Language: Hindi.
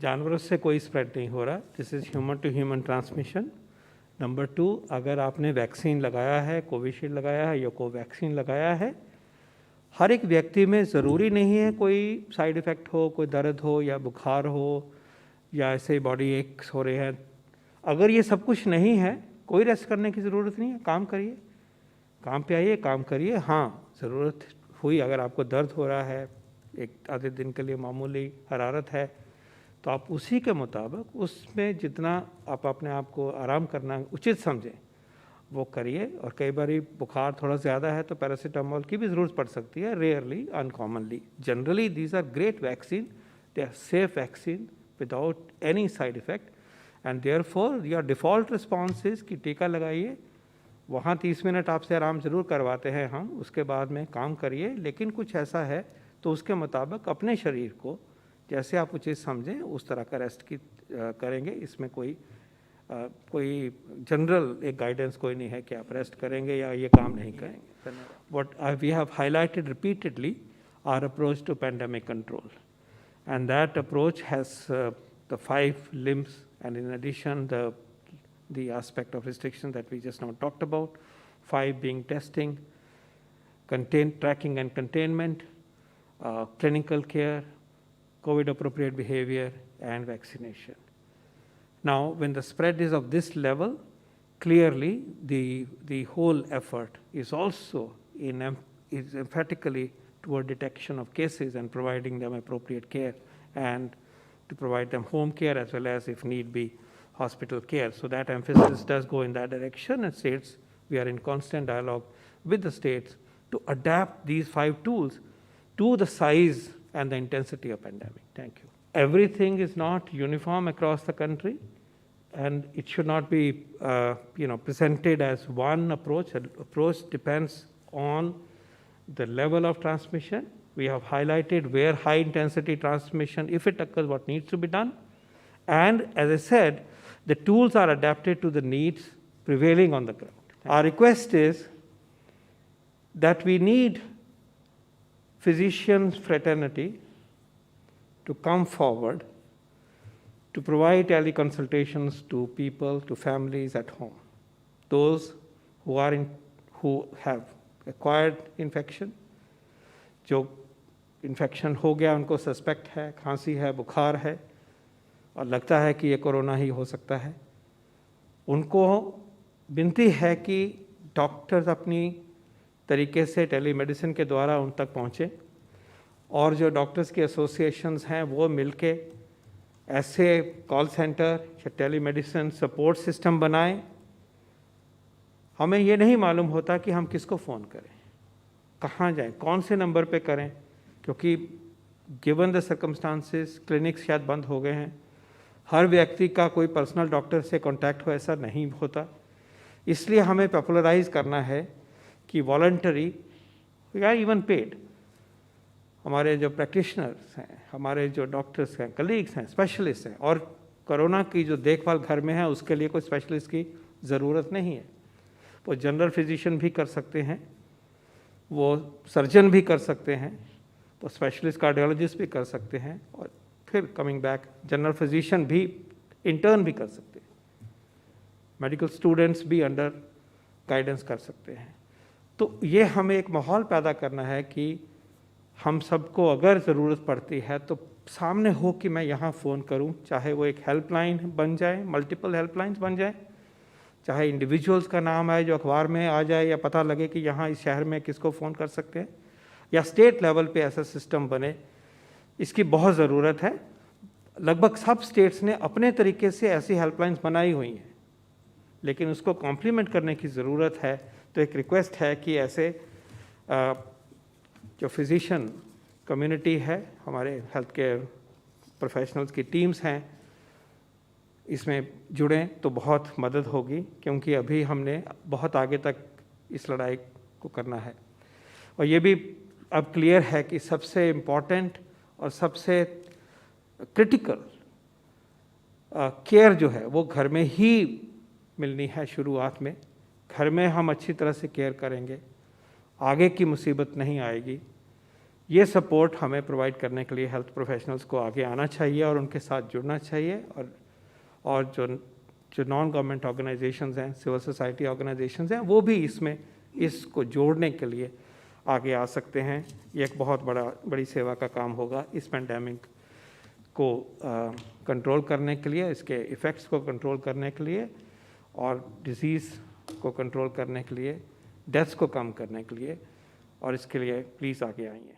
जानवरों से कोई स्प्रेड नहीं हो रहा, this is human to human transmission. Number 2, अगर आपने वैक्सीन लगाया है, कोविशील्ड लगाया है या कोवैक्सीन लगाया है, हर एक व्यक्ति में ज़रूरी नहीं है कोई साइड इफ़ेक्ट हो, कोई दर्द हो या बुखार हो या ऐसे बॉडी एक्स हो रहे हैं। अगर ये सब कुछ नहीं है, कोई रेस्ट करने की ज़रूरत नहीं है, काम करिए, काम पे आइए, काम करिए। हाँ, ज़रूरत हुई, अगर आपको दर्द हो रहा है, एक आधे दिन के लिए मामूली हरारत है, तो आप उसी के मुताबिक उसमें जितना आप अपने आप को आराम करना उचित समझें वो करिए। और कई बार बुखार थोड़ा ज़्यादा है तो पैरासीटामोल की भी ज़रूरत पड़ सकती है, rarely, uncommonly. Generally these are great vaccine, they are safe vaccine without any side effect, and therefore your default response is कि टीका लगाइए, वहाँ 30 मिनट आपसे आराम ज़रूर करवाते हैं हम, उसके बाद में काम करिए। लेकिन कुछ ऐसा है तो उसके मुताबिक अपने शरीर को जैसे आप उचित समझें उस तरह का रेस्ट की करेंगे। इसमें कोई जनरल एक गाइडेंस कोई नहीं है कि आप रेस्ट करेंगे या ये काम नहीं करेंगे। What we have highlighted repeatedly our approach to pandemic control, and that approach has the 5 limbs, and in addition the aspect of restriction that we just now talked about, 5 being testing, tracking and containment, clinical care, COVID appropriate behavior, and vaccination. Now, when the spread is of this level, clearly the whole effort is also is emphatically toward detection of cases and providing them appropriate care, and to provide them home care as well as, if need be, hospital care. So that emphasis does go in that direction, and states, we are in constant dialogue with the states to adapt these 5 tools to the size and the intensity of pandemic. Thank you. Everything is not uniform across the country, and it should not be presented as one approach. An approach depends on the level of transmission. We have highlighted where high intensity transmission, if it occurs, what needs to be done. And as I said, the tools are adapted to the needs prevailing on the ground. Our request is that we need physicians fraternity to come forward to provide teleconsultations to people, to families at home. Those who have acquired infection, जो इन्फेक्शन हो गया, उनको सस्पेक्ट है, खांसी है, बुखार है और लगता है कि ये कोरोना ही हो सकता है, उनको विनती है कि डॉक्टर्स अपनी तरीके से टेलीमेडिसिन के द्वारा उन तक पहुँचे, और जो डॉक्टर्स के एसोसिएशंस हैं वो मिलके ऐसे कॉल सेंटर या टेलीमेडिसिन सपोर्ट सिस्टम बनाएं। हमें ये नहीं मालूम होता कि हम किसको फ़ोन करें, कहाँ जाएं, कौन से नंबर पे करें, क्योंकि गिवन द सर्कमस्टांसेस क्लिनिक्स शायद बंद हो गए हैं, हर व्यक्ति का कोई पर्सनल डॉक्टर से कांटेक्ट हो ऐसा नहीं होता। इसलिए हमें पॉपुलराइज करना है कि वॉलंटरी या इवन पेड हमारे जो प्रैक्टिशनर्स हैं, हमारे जो डॉक्टर्स हैं, कलीग्स हैं, स्पेशलिस्ट हैं, और कोरोना की जो देखभाल घर में है उसके लिए कोई स्पेशलिस्ट की ज़रूरत नहीं है, वो जनरल फिजिशियन भी कर सकते हैं, वो सर्जन भी कर सकते हैं, वो स्पेशलिस्ट कार्डियोलॉजिस्ट भी कर सकते हैं, और फिर कमिंग बैक जनरल फिजिशियन भी इंटर्न भी कर सकते हैं, मेडिकल स्टूडेंट्स भी अंडर गाइडेंस कर सकते हैं। तो ये हमें एक माहौल पैदा करना है कि हम सबको अगर ज़रूरत पड़ती है तो सामने हो कि मैं यहाँ फ़ोन करूँ, चाहे वो एक हेल्पलाइन बन जाए, मल्टीपल हेल्पलाइंस बन जाए, चाहे इंडिविजुअल्स का नाम आए जो अखबार में आ जाए या पता लगे कि यहाँ इस शहर में किसको फ़ोन कर सकते हैं, या स्टेट लेवल पे ऐसा सिस्टम बने, इसकी बहुत ज़रूरत है। लगभग सब स्टेट्स ने अपने तरीके से ऐसी हेल्पलाइंस बनाई हुई हैं, लेकिन उसको कॉम्प्लीमेंट करने की ज़रूरत है। तो एक रिक्वेस्ट है कि ऐसे जो फिजिशियन कम्युनिटी है, हमारे हेल्थ केयर प्रोफेशनल्स की टीम्स हैं, इसमें जुड़ें तो बहुत मदद होगी, क्योंकि अभी हमने बहुत आगे तक इस लड़ाई को करना है। और ये भी अब क्लियर है कि सबसे इम्पॉर्टेंट और सबसे क्रिटिकल केयर जो है वो घर में ही मिलनी है। शुरुआत में घर में हम अच्छी तरह से केयर करेंगे, आगे की मुसीबत नहीं आएगी। ये सपोर्ट हमें प्रोवाइड करने के लिए हेल्थ प्रोफेशनल्स को आगे आना चाहिए और उनके साथ जुड़ना चाहिए, और जो नॉन गवर्नमेंट ऑर्गेनाइजेशंस हैं, सिविल सोसाइटी ऑर्गेनाइजेशंस हैं, वो भी इसको जोड़ने के लिए आगे आ सकते हैं। ये एक बहुत बड़ी सेवा का काम होगा इस पेंडेमिक को कंट्रोल करने के लिए, इसके इफ़ेक्ट्स को कंट्रोल करने के लिए, और डिज़ीज़ को कंट्रोल करने के लिए, डेथ्स को कम करने के लिए, और इसके लिए प्लीज़ आगे आइए।